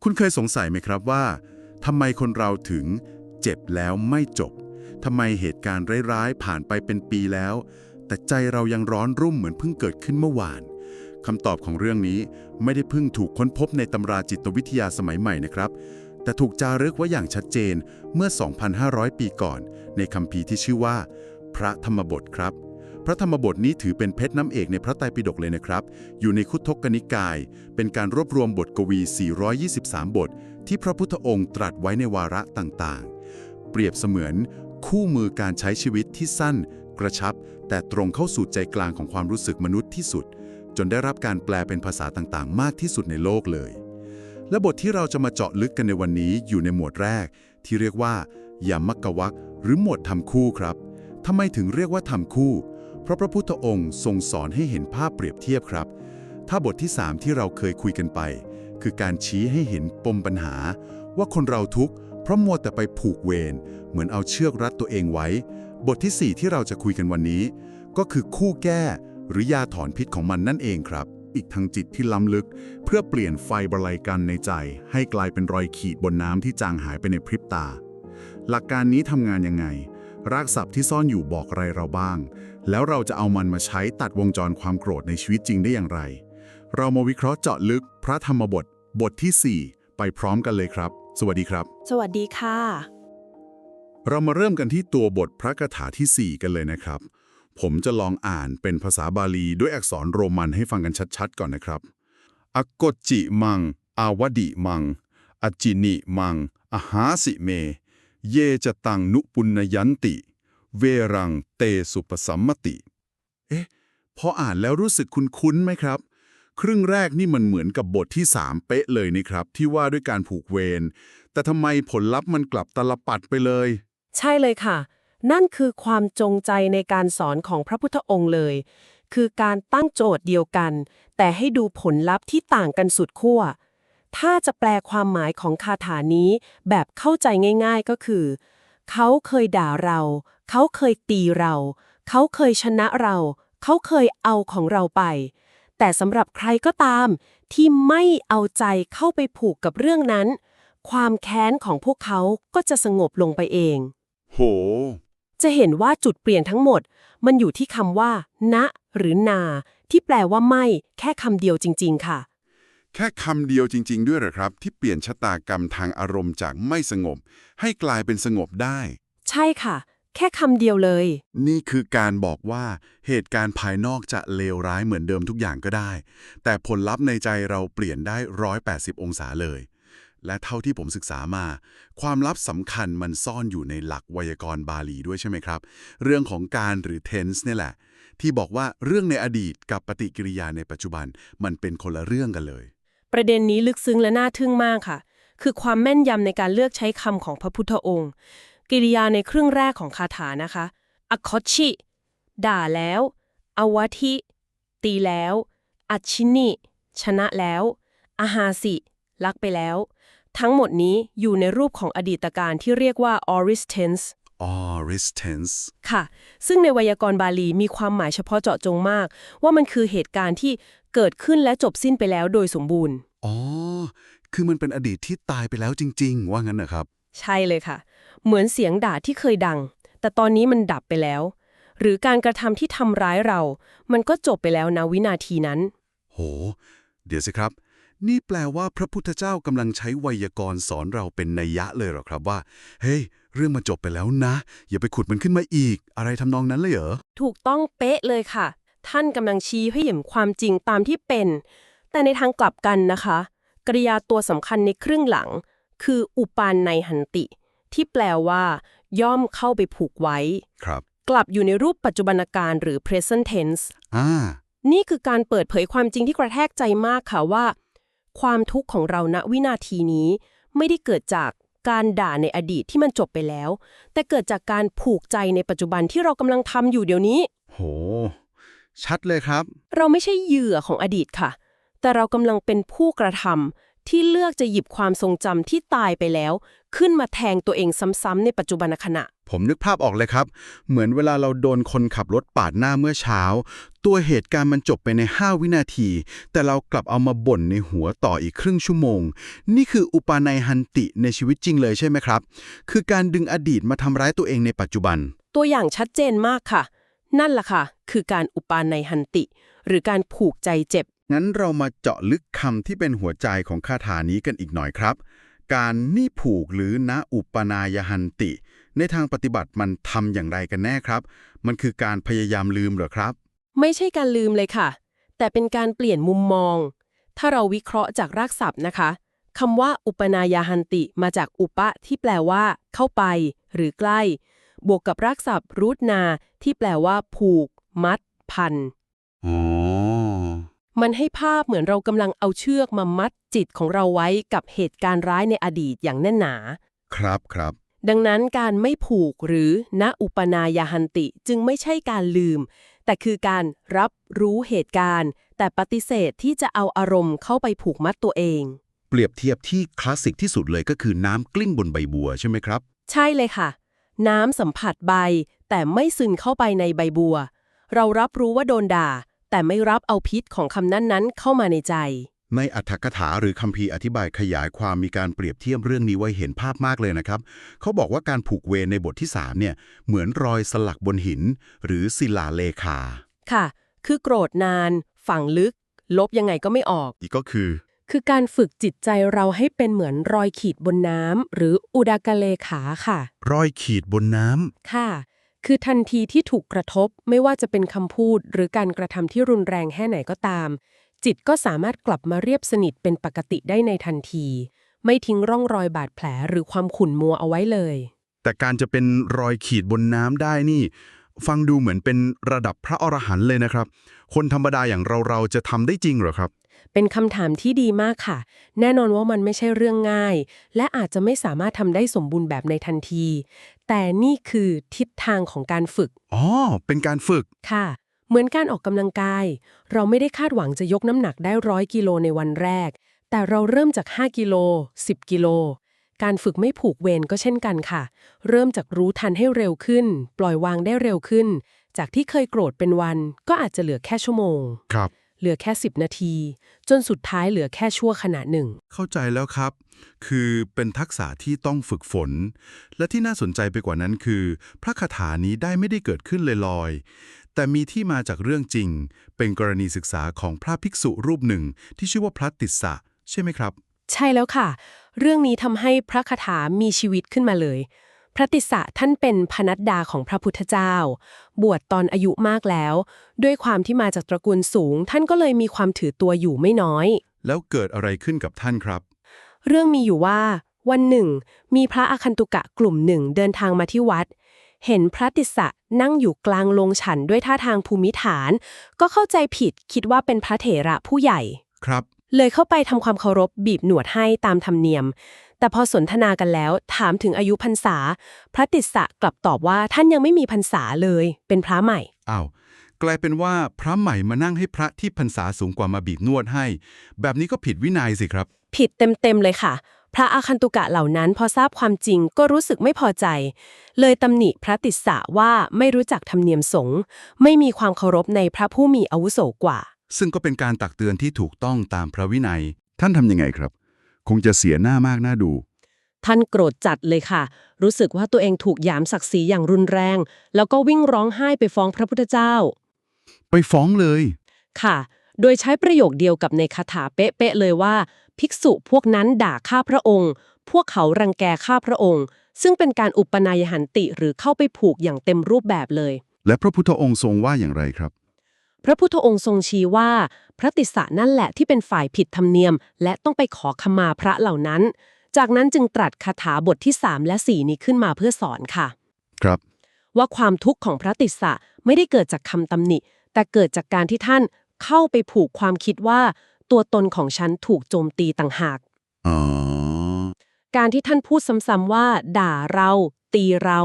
คุณเคยสงสัยไหมครับว่าทำไมคนเราถึงเจ็บแล้วไม่จบทำไมเหตุการณ์ร้ายๆผ่านไปเป็นปีแล้วแต่ใจเรายังร้อนรุ่มเหมือนเพิ่งเกิดขึ้นเมื่อวานคำตอบของเรื่องนี้ไม่ได้เพิ่งถูกค้นพบในตำราจิตวิทยาสมัยใหม่นะครับแต่ถูกจารึกไว้อย่างชัดเจนเมื่อ 2,500 ปีก่อนในคัมภีร์ที่ชื่อว่าพระธรรมบทครับพระธรรมบทนี้ถือเป็นเพชรน้ำเอกในพระไตรปิฎกเลยนะครับอยู่ในคุตทกนิกายเป็นการรวบรวมบทกวี 423 บทที่พระพุทธองค์ตรัสไว้ในวาระต่างๆเปรียบเสมือนคู่มือการใช้ชีวิตที่สั้นกระชับแต่ตรงเข้าสู่ใจกลางของความรู้สึกมนุษย์ที่สุดจนได้รับการแปลเป็นภาษาต่างๆมากที่สุดในโลกเลยและบทที่เราจะมาเจาะลึกกันในวันนี้อยู่ในหมวดแรกที่เรียกว่ายามักกวรรคหรือหมวดทำคู่ครับทำไมถึงเรียกว่าทำคู่เพราะพระพุทธองค์ทรงสอนให้เห็นภาพเปรียบเทียบครับถ้าบทที่ 3ที่เราเคยคุยกันไปคือการชี้ให้เห็นปมปัญหาว่าคนเราทุกข์เพราะมัวแต่ไปผูกเวรเหมือนเอาเชือกรัดตัวเองไว้บทที่ 4ที่เราจะคุยกันวันนี้ก็คือคู่แก้หรือยาถอนพิษของมันนั่นเองครับอีกทางจิตที่ล้ำลึกเพื่อเปลี่ยนไฟบรรลัยกันในใจให้กลายเป็นรอยขีดบนน้ำที่จางหายไปในพริบตาหลักการนี้ทำงานยังไงรากศัพท์ที่ซ่อนอยู่บอกอะไรเราบ้างแล้วเราจะเอามันมาใช้ตัดวงจรความโกรธในชีวิตจริงได้อย่างไรเรามาวิเคราะห์เจาะลึกพระธรรมบทบทที่ 4ไปพร้อมกันเลยครับสวัสดีครับสวัสดีค่ะเรามาเริ่มกันที่ตัวบทพระคาถาที่ 4กันเลยนะครับผมจะลองอ่านเป็นภาษาบาลีด้วยอักษรโรมันให้ฟังกันชัดๆก่อนนะครับอกจจิมังอาวดิมังอจินิมังอหาสิเมเยจะตังนุปุณยันติเวรังเตสุปสัมมติพออ่านแล้วรู้สึกคุ้นๆไหมครับครึ่งแรกนี่มันเหมือนกับบทที่ 3เป๊ะเลยนี่ครับที่ว่าด้วยการผูกเวรแต่ทำไมผลลัพธ์มันกลับตลปัดไปเลยใช่เลยค่ะนั่นคือความจงใจในการสอนของพระพุทธองค์เลยคือการตั้งโจทย์เดียวกันแต่ให้ดูผลลัพธ์ที่ต่างกันสุดขั้วถ้าจะแปลความหมายของคาถานี้แบบเข้าใจง่ายๆก็คือเขาเคยด่าเราเขาเคยตีเราเขาเคยชนะเราเขาเคยเอาของเราไปแต่สำหรับใครก็ตามที่ไม่เอาใจเข้าไปผูกกับเรื่องนั้นความแค้นของพวกเขาก็จะสงบลงไปเองโหจะเห็นว่าจุดเปลี่ยนทั้งหมดมันอยู่ที่คำว่าณหรือนาที่แปลว่าไม่แค่คำเดียวจริงๆค่ะแค่คำเดียวจริงๆด้วยเหรอครับที่เปลี่ยนชะตากรรมทางอารมณ์จากไม่สงบให้กลายเป็นสงบได้ใช่ค่ะแค่คำเดียวเลยนี่คือการบอกว่าเหตุการณ์ภายนอกจะเลวร้ายเหมือนเดิมทุกอย่างก็ได้แต่ผลลัพธ์ในใจเราเปลี่ยนได้180องศาเลยและเท่าที่ผมศึกษามาความลับสำคัญมันซ่อนอยู่ในหลักไวยากรณ์บาลีด้วยใช่ไหมครับเรื่องของการหรือ tense เนี่ยแหละที่บอกว่าเรื่องในอดีตกับปฏิกิริยาในปัจจุบันมันเป็นคนละเรื่องกันเลยประเด็นนี้ลึกซึ้งและน่าทึ่งมากค่ะคือความแม่นยำในการเลือกใช้คำของพระพุทธองค์กิริยาในครึ่งแรกของคาถานะคะอคชชิด่าแล้วอวทิตีแล้วอัชชินิชนะแล้วอหาสิลักไปแล้วทั้งหมดนี้อยู่ในรูปของอดีตการที่เรียกว่า aorist tense aorist tense ค่ะซึ่งในไวยากรณ์บาลีมีความหมายเฉพาะเจาะจงมากว่ามันคือเหตุการณ์ที่เกิดขึ้นและจบสิ้นไปแล้วโดยสมบูรณ์คือมันเป็นอดีตที่ตายไปแล้วจริงๆว่างั้นนะครับใช่เลยค่ะเหมือนเสียงด่าที่เคยดังแต่ตอนนี้มันดับไปแล้วหรือการกระทำที่ทำร้ายเรามันก็จบไปแล้วนะวินาทีนั้นโหเดี๋ยวสิครับนี่แปลว่าพระพุทธเจ้ากำลังใช้ไวยากรณ์สอนเราเป็นนัยยะเลยเหรอครับว่าเฮ้ยเรื่องมันจบไปแล้วนะอย่าไปขุดมันขึ้นมาอีกอะไรทำนองนั้นเลยเหรอถูกต้องเป๊ะเลยค่ะท่านกำลังชี้ให้เห็นความจริงตามที่เป็นแต่ในทางกลับกันนะคะกริยาตัวสำคัญในครึ่งหลังคืออุปานนัยหันติที่แปลว่าย่อมเข้าไปผูกไว้ครับกลับอยู่ในรูปปัจจุบันการหรือ present tense นี่คือการเปิดเผยความจริงที่กระแทกใจมากค่ะว่าความทุกข์ของเราณวินาทีนี้ไม่ได้เกิดจากการด่าในอดีตที่มันจบไปแล้วแต่เกิดจากการผูกใจในปัจจุบันที่เรากำลังทำอยู่เดี๋ยวนี้โหชัดเลยครับเราไม่ใช่เหยื่อของอดีตค่ะแต่เรากำลังเป็นผู้กระทำที่เลือกจะหยิบความทรงจำที่ตายไปแล้วขึ้นมาแทงตัวเองซ้ำๆในปัจจุบันขณะ ผมนึกภาพออกเลยครับ เหมือนเวลาเราโดนคนขับรถปาดหน้าเมื่อเช้า ตัวเหตุการณ์มันจบไปใน5 วินาที แต่เรากลับเอามาบ่นในหัวต่ออีกครึ่งชั่วโมง นี่คืออุปานัยหันติในชีวิตจริงเลยใช่ไหมครับ คือการดึงอดีตมาทำร้ายตัวเองในปัจจุบัน ตัวอย่างชัดเจนมากค่ะ นั่นแหละค่ะ คือการอุปานัยหันติ หรือการผูกใจเจ็บ งั้นเรามาเจาะลึกคำที่เป็นหัวใจของคาถานี้กันอีกหน่อยครับ การนิผูกหรือณอุปนายหันติ ในทางปฏิบัติมันทำอย่างไรกันแน่ครับ มันคือการพยายามลืมเหรอครับ ไม่ใช่การลืมเลยค่ะ แต่เป็นการเปลี่ยนมุมมอง ถ้าเราวิเคราะห์จากรากศัพท์นะคะคำว่าอุปนายหันติมาจากอุปะที่แปลว่า เข้าไป หรือใกล้ บวกกับรากศัพท์รูทนาที่แปลว่า ผูก มัด พัน อ๋อ มันให้ภาพเหมือนเรากำลังเอาเชือกมามัดจิตของเราไว้กับเหตุการณ์ร้ายในอดีตอย่างแน่นหนา ครับครับ ดังนั้นการไม่ผูกหรือณอุปนายหันติจึงไม่ใช่การลืม แต่คือการรับรู้เหตุการณ์ แต่ปฏิเสธที่จะเอาอารมณ์เข้าไปผูกมัดตัวเอง เปรียบเทียบที่คลาสสิกที่สุดเลยก็คือน้ำกลิ้งบนใบบัวใช่ไหมครับ ใช่เลยค่ะ น้ำสัมผัสใบ แต่ไม่ซึมเข้าไปในใบบัว เรารับรู้ว่าโดนด่า แต่ไม่รับเอาพิษของคำนั้นๆเข้ามาในใจ ในอรรถกถาหรือคัมภีร์อธิบายขยายความมีการเปรียบเทียบเรื่องนี้ไว้เห็นภาพมากเลยนะครับ เขาบอกว่าการผูกเวรในบทที่3เนี่ยเหมือนรอยสลักบนหิน หรือศิลาเลขา ค่ะ คือโกรธนาน ฝังลึก ลบยังไงก็ไม่ออก อีกก็คือ คือการฝึกจิตใจเราให้เป็นเหมือนรอยขีดบนน้ำหรืออุดากเลขาค่ะ รอยขีดบนน้ำ ค่ะ คือทันทีที่ถูกกระทบไม่ว่าจะเป็นคำพูดหรือการกระทำที่รุนแรงแค่ไหนก็ตาม จิตก็สามารถกลับมาเรียบสนิทเป็นปกติได้ในทันที ไม่ทิ้งร่องรอยบาดแผลหรือความขุ่นมัวเอาไว้เลย แต่การจะเป็นรอยขีดบนน้ำได้นี่ ฟังดูเหมือนเป็นระดับพระอรหันต์เลยนะครับ คนธรรมดาอย่างเราจะทำได้จริงเหรอครับ เป็นคำถามที่ดีมากค่ะ แน่นอนว่ามันไม่ใช่เรื่องง่าย และอาจจะไม่สามารถทำได้สมบูรณ์แบบในทันที แต่นี่คือทิศทางของการฝึก อ๋อ เป็นการฝึก ค่ะ เหมือนการออกกำลังกาย เราไม่ได้คาดหวังจะยกน้ำหนักได้100 กิโลในวันแรก แต่เราเริ่มจาก5 กิโล 10 กิโล การฝึกไม่ผูกเวรก็เช่นกันค่ะ เริ่มจากรู้ทันให้เร็วขึ้น ปล่อยวางได้เร็วขึ้น จากที่เคยโกรธเป็นวันก็อาจจะเหลือแค่ชั่วโมง ครับ เหลือแค่10 นาที จนสุดท้ายเหลือแค่ชั่วขณะหนึ่ง เข้าใจแล้วครับ คือเป็นทักษะที่ต้องฝึกฝน และที่น่าสนใจไปกว่านั้นคือ พระคาถานี้ไม่ได้เกิดขึ้นลอยๆ แต่มีที่มาจากเรื่องจริง เป็นกรณีศึกษาของพระภิกษุรูปหนึ่งที่ชื่อว่าพระติสสะใช่ไหมครับ ใช่แล้วค่ะ เรื่องนี้ทำให้พระคาถามีชีวิตขึ้นมาเลย พระติสสะท่านเป็นพนัดดาของพระพุทธเจ้า บวชตอนอายุมากแล้ว ด้วยความที่มาจากตระกูลสูง ท่านก็เลยมีความถือตัวอยู่ไม่น้อย แล้วเกิดอะไรขึ้นกับท่านครับ เรื่องมีอยู่ว่า วันหนึ่ง มีพระอาคันตุกะกลุ่มหนึ่งเดินทางมาที่วัด เห็นพระติสสะนั่งอยู่กลางโรงฉันด้วยท่าทางภูมิฐาน ก็เข้าใจผิดคิดว่าเป็นพระเถระผู้ใหญ่ ครับ เลยเข้าไปทำความเคารพบีบหนวดให้ตามธรรมเนียม แต่พอสนทนากันแล้วถามถึงอายุพรรษา พระติสสะกลับตอบว่าท่านยังไม่มีพรรษาเลย เป็นพระใหม่ อ้าว กลายเป็นว่าพระใหม่มานั่งให้พระที่พรรษาสูงกว่ามาบีบนวดให้ แบบนี้ก็ผิดวินัยสิครับ ผิดเต็มๆเลยค่ะ พระอาคันตุกะเหล่านั้นพอทราบความจริงก็รู้สึกไม่พอใจ เลยตำหนิพระติสสะว่าไม่รู้จักธรรมเนียมสงฆ์ไม่มีความเคารพในพระผู้มีอาวุโสกว่า ซึ่งก็เป็นการตักเตือนที่ถูกต้องตามพระวินัย ท่านทำยังไงครับ คงจะเสียหน้ามากน่าดู ท่านโกรธจัดเลยค่ะ รู้สึกว่าตัวเองถูกหยามศักดิ์ศรีอย่างรุนแรง แล้วก็วิ่งร้องไห้ไปฟ้องพระพุทธเจ้า ไปฟ้องเลย ค่ะ โดยใช้ประโยคเดียวกับในคาถาเป๊ะๆเลยว่า ภิกษุพวกนั้นด่าข้าพระองค์ พวกเขารังแกข้าพระองค์ ซึ่งเป็นการอุปนายหันติหรือเข้าไปผูกอย่างเต็มรูปแบบเลย และพระพุทธองค์ทรงว่าอย่างไรครับ พระพุทธองค์ทรงชี้ว่า พระติสสะนั่นแหละที่เป็นฝ่ายผิดธรรมเนียม และต้องไปขอขมาพระเหล่านั้น จากนั้นจึงตรัสคาถาบทที่ 3 และ 4 นี้ขึ้นมาเพื่อสอนค่ะ ครับ ว่าความทุกข์ของพระติสสะไม่ได้เกิดจากคำตำหนิ แต่เกิดจากการที่ท่านเข้าไปผูกความคิดว่า ตัวตนของฉันถูกโจมตีต่างหาก อ๋อ การที่ท่านพูดซ้ำๆว่า ด่าเรา ตีเรา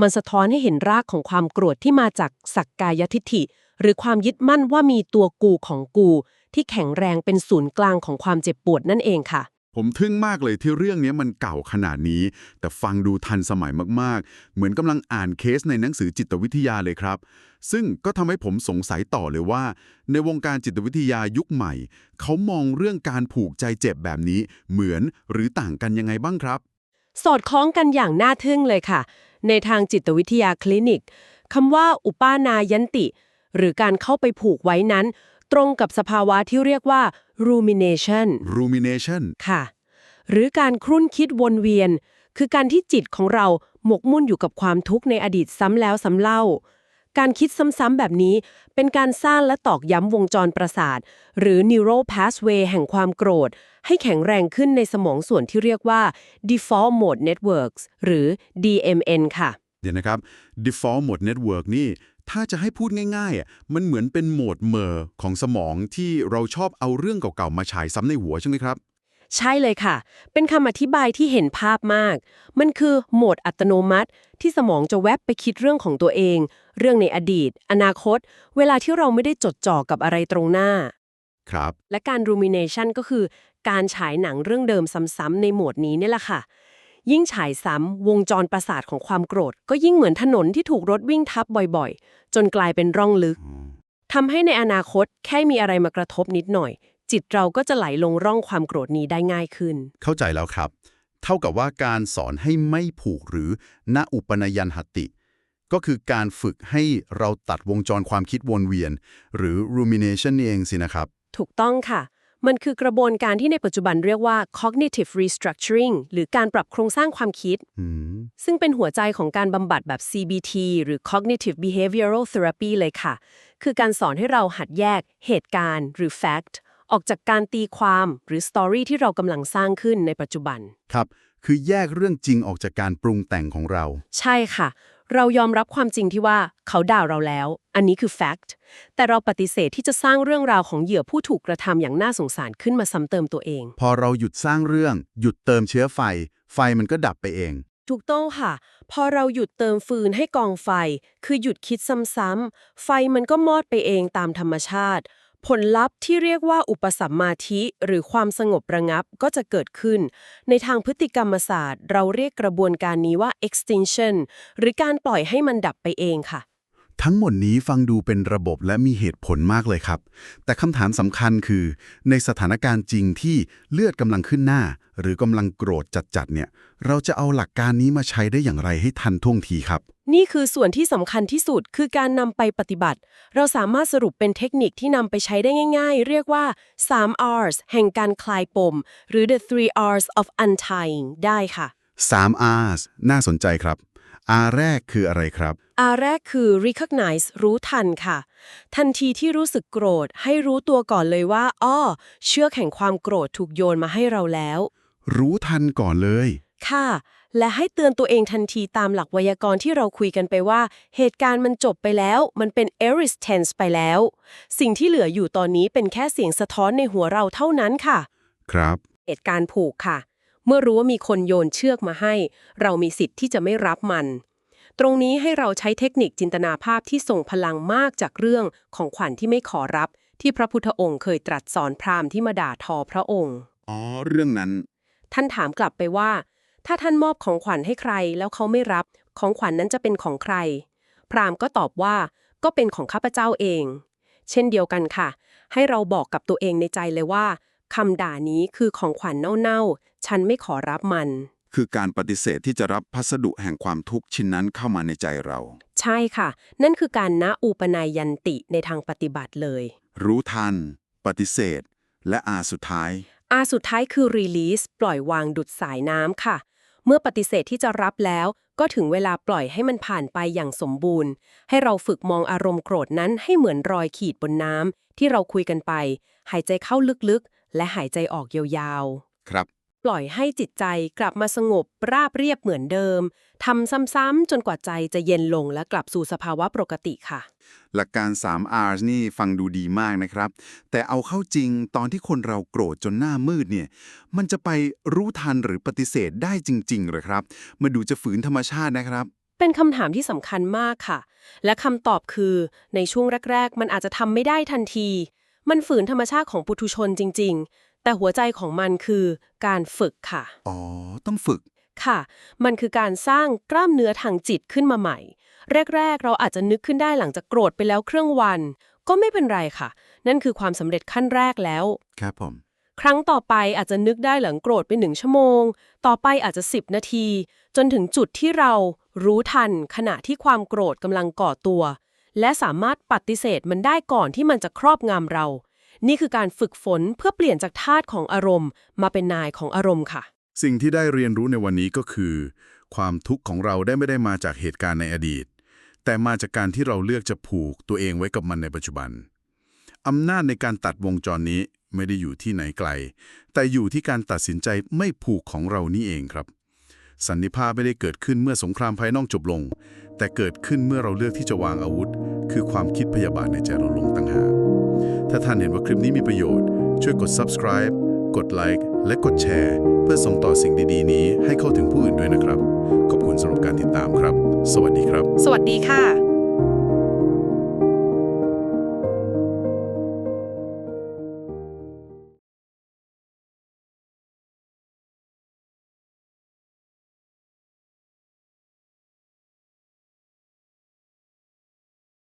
มันสะท้อนให้เห็นรากของความโกรธที่มาจากสักกายทิฏฐิ หรือความยึดมั่นว่ามีตัวกูของกู ที่แข็งแรงเป็นศูนย์กลางของความเจ็บปวดนั่นเองค่ะ ผมทึ่งมากเลยที่เรื่องนี้มันเก่าขนาดนี้แต่ฟังดูทันสมัยมากๆเหมือนกำลังอ่านเคสในหนังสือจิตวิทยาเลยครับซึ่งก็ทำให้ผมสงสัยต่อเลยว่าในวงการจิตวิทยายุคใหม่เขามองเรื่องการผูกใจเจ็บแบบนี้เหมือนหรือต่างกันยังไงบ้างครับสอดคล้องกันอย่างน่าทึ่งเลยค่ะในทางจิตวิทยาคลินิกคำว่าอุปานายันติ หรือการเข้าไปผูกไว้นั้น ตรงกับสภาวะที่เรียกว่า rumination rumination ค่ะหรือการครุ่นคิดวนเวียน คือการที่จิตของเราหมกมุ่นอยู่กับความทุกข์ในอดีตซ้ำแล้วซ้ำเล่า การคิดซ้ำๆแบบนี้เป็นการสร้างและตอกย้ำวงจรประสาท หรือ neural pathway แห่งความโกรธ ให้แข็งแรงขึ้นในสมองส่วนที่เรียกว่า default mode networks หรือ DMN ค่ะ เดี๋ยวนะครับ default mode network นี่ถ้าจะให้พูดง่ายๆมันเหมือนเป็นโหมดเมอร์ของสมองที่เราชอบเอาเรื่องเก่าๆมาฉายซ้ำในหัวใช่ไหมครับใช่เลยค่ะ เป็นคำอธิบายที่เห็นภาพมาก มันคือโหมดอัตโนมัติที่สมองจะแวบไปคิดเรื่องของตัวเอง เรื่องในอดีต อนาคต เวลาที่เราไม่ได้จดจ่อกับอะไรตรงหน้า ครับและการ rumination ก็คือการฉายหนังเรื่องเดิมซ้ำๆในโหมดนี้นี่แหละค่ะ ยิ่งฉายซ้ำวงจรประสาทของความโกรธ ก็ยิ่งเหมือนถนนที่ถูกรถวิ่งทับบ่อยๆ จนกลายเป็นร่องลึก ทำให้ในอนาคตแค่มีอะไรมากระทบนิดหน่อย จิตเราก็จะไหลลงร่องความโกรธนี้ได้ง่ายขึ้น เข้าใจแล้วครับ เท่ากับว่าการสอนให้ไม่ผูกหรือณอุปนยันหติ ก็คือการฝึกให้เราตัดวงจรความคิดวนเวียน หรือ rumination นี่เองสินะครับถูกต้องค่ะ มันคือกระบวนการที่ในปัจจุบันเรียกว่า cognitive restructuring หรือการปรับโครงสร้างความคิด ซึ่งเป็นหัวใจของการบำบัดแบบ CBT หรือ cognitive behavioral therapy เลยค่ะ คือการสอนให้เราหัดแยกเหตุการณ์หรือ fact ออกจากการตีความหรือ story ที่เรากำลังสร้างขึ้นในปัจจุบัน ครับคือแยกเรื่องจริงออกจากการปรุงแต่งของเรา ใช่ค่ะ เรายอมรับความจริงที่ว่าเขาด่าเราแล้ว อันนี้คือ fact แต่เราปฏิเสธที่จะสร้างเรื่องราวของเหยื่อผู้ถูกกระทำอย่างน่าสงสารขึ้นมาซ้ำเติมตัวเอง พอเราหยุดสร้างเรื่องหยุดเติมเชื้อไฟ ไฟมันก็ดับไปเอง ถูกต้องค่ะ พอเราหยุดเติมฟืนให้กองไฟ คือหยุดคิดซ้ำๆ ไฟมันก็มอดไปเองตามธรรมชาติ ผลลัพธ์ที่เรียกว่าอุปสัมมาทิหรือความสงบระงับก็จะเกิดขึ้น ในทางพฤติกรรมศาสตร์ เราเรียกกระบวนการนี้ว่า extinction หรือการปล่อยให้มันดับไปเองค่ะ ทั้งหมดนี้ฟังดูเป็นระบบและมีเหตุผลมากเลยครับ แต่คำถามสำคัญคือ ในสถานการณ์จริงที่เลือดกำลังขึ้นหน้า หรือกำลังโกรธจัดๆเนี่ย เราจะเอาหลักการนี้มาใช้ได้อย่างไรให้ทันท่วงทีครับ นี่คือส่วนที่สำคัญที่สุดคือการนำไปปฏิบัติ เราสามารถสรุปเป็นเทคนิคที่นำไปใช้ได้ง่ายๆ เรียกว่า 3 R's แห่งการคลายปม หรือ the 3 R's of untying ได้ค่ะ 3 R's น่าสนใจครับ R แรกคืออะไรครับ R แรกคือ recognize รู้ทันค่ะ ทันทีที่รู้สึกโกรธให้รู้ตัวก่อนเลยว่าเชือกแห่งความโกรธถูกโยนมาให้เราแล้ว รู้ทันก่อนเลย ค่ะ และให้เตือนตัวเองทันทีตามหลักไวยากรณ์ที่เราคุยกันไปว่า เหตุการณ์มันจบไปแล้ว มันเป็น aorist tense ไปแล้ว สิ่งที่เหลืออยู่ตอนนี้เป็นแค่เสียงสะท้อนในหัวเราเท่านั้นค่ะ ครับ เหตุการณ์ผูกค่ะ เมื่อรู้ว่ามีคนโยนเชือกมาให้ เรามีสิทธิ์ที่จะไม่รับมัน ตรงนี้ให้เราใช้เทคนิคจินตนาภาพที่ทรงพลังมากจากเรื่องของขวัญที่ไม่ขอรับ ที่พระพุทธองค์เคยตรัสสอนพราหมณ์ที่มาด่าทอพระองค์ อ๋อ เรื่องนั้น ท่านถามกลับไปว่า ถ้าท่านมอบของขวัญให้ใครแล้วเขาไม่รับ ของขวัญนั้นจะเป็นของใคร พราหมณ์ก็ตอบว่าก็เป็นของข้าพเจ้าเอง เช่นเดียวกันค่ะ ให้เราบอกกับตัวเองในใจเลยว่าคำด่านี้คือของขวัญเน่าๆ ฉันไม่ขอรับมัน คือการปฏิเสธที่จะรับพัสดุแห่งความทุกข์ชิ้นนั้นเข้ามาในใจเรา ใช่ค่ะ นั่นคือการณอูปนายยันติในทางปฏิบัติเลย รู้ทัน ปฏิเสธ และสุดท้าย สุดท้ายคือ release ปล่อยวางดุจสายน้ำค่ะ เมื่อปฏิเสธที่จะรับแล้ว ก็ถึงเวลาปล่อยให้มันผ่านไปอย่างสมบูรณ์ ให้เราฝึกมองอารมณ์โกรธนั้นให้เหมือนรอยขีดบนน้ำที่เราคุยกันไป หายใจเข้าลึกๆ และหายใจออกยาวๆ ครับ ปล่อยให้จิตใจกลับมาสงบราบเรียบเหมือนเดิม ทำซ้ำๆจนกว่าใจจะเย็นลงและกลับสู่สภาวะปกติค่ะ หลักการ 3Rs นี่ฟังดูดีมากนะครับ แต่เอาเข้าจริงตอนที่คนเราโกรธจนหน้ามืดเนี่ย มันจะไปรู้ทันหรือปฏิเสธได้จริงๆหรือครับ มาดูจะฝืนธรรมชาตินะครับ เป็นคำถามที่สำคัญมากค่ะ และคำตอบคือในช่วงแรกๆ มันอาจจะทำไม่ได้ทันที มันฝืนธรรมชาติของปุถุชนจริงๆ แต่หัวใจของมันคือการฝึกค่ะ อ๋อ ต้องฝึก ค่ะ มันคือการสร้างกล้ามเนื้อทางจิตขึ้นมาใหม่ แรกๆเราอาจจะนึกขึ้นได้หลังจากโกรธไปแล้วครึ่งวัน ก็ไม่เป็นไรค่ะ นั่นคือความสำเร็จขั้นแรกแล้ว ครับผม ครั้งต่อไปอาจจะนึกได้หลังโกรธไป1 ชั่วโมง ต่อไปอาจจะ10 นาที จนถึงจุดที่เรารู้ทันขณะที่ความโกรธกำลังก่อตัว และสามารถปฏิเสธมันได้ก่อนที่มันจะครอบงำเรา นี่คือการฝึกฝนเพื่อเปลี่ยนจากทาสของอารมณ์มาเป็นนายของอารมณ์ค่ะ สิ่งที่ได้เรียนรู้ในวันนี้ก็คือ ความทุกข์ของเราไม่ได้มาจากเหตุการณ์ในอดีต แต่มาจากการที่เราเลือกจะผูกตัวเองไว้กับมันในปัจจุบันอำนาจในการตัดวงจรนี้ไม่ได้อยู่ที่ไหนไกล แต่อยู่ที่การตัดสินใจไม่ผูกของเรานี่เองครับ สันนิภาพไม่ได้เกิดขึ้นเมื่อสงครามภายนอกจบลง แต่เกิดขึ้นเมื่อเราเลือกที่จะวางอาวุธ คือความคิดพยาบาทในใจเราลงต่างหากถ้าท่านเห็นว่าคลิปนี้มีประโยชน์ช่วยกด subscribe กดไลค์และกดแชร์เพื่อส่งต่อสิ่งดีๆนี้ให้เข้าถึงผู้อื่นด้วยนะครับ ขอบคุณสำหรับการติดตามครับ สวัสดีครับ สวัสดีค่ะ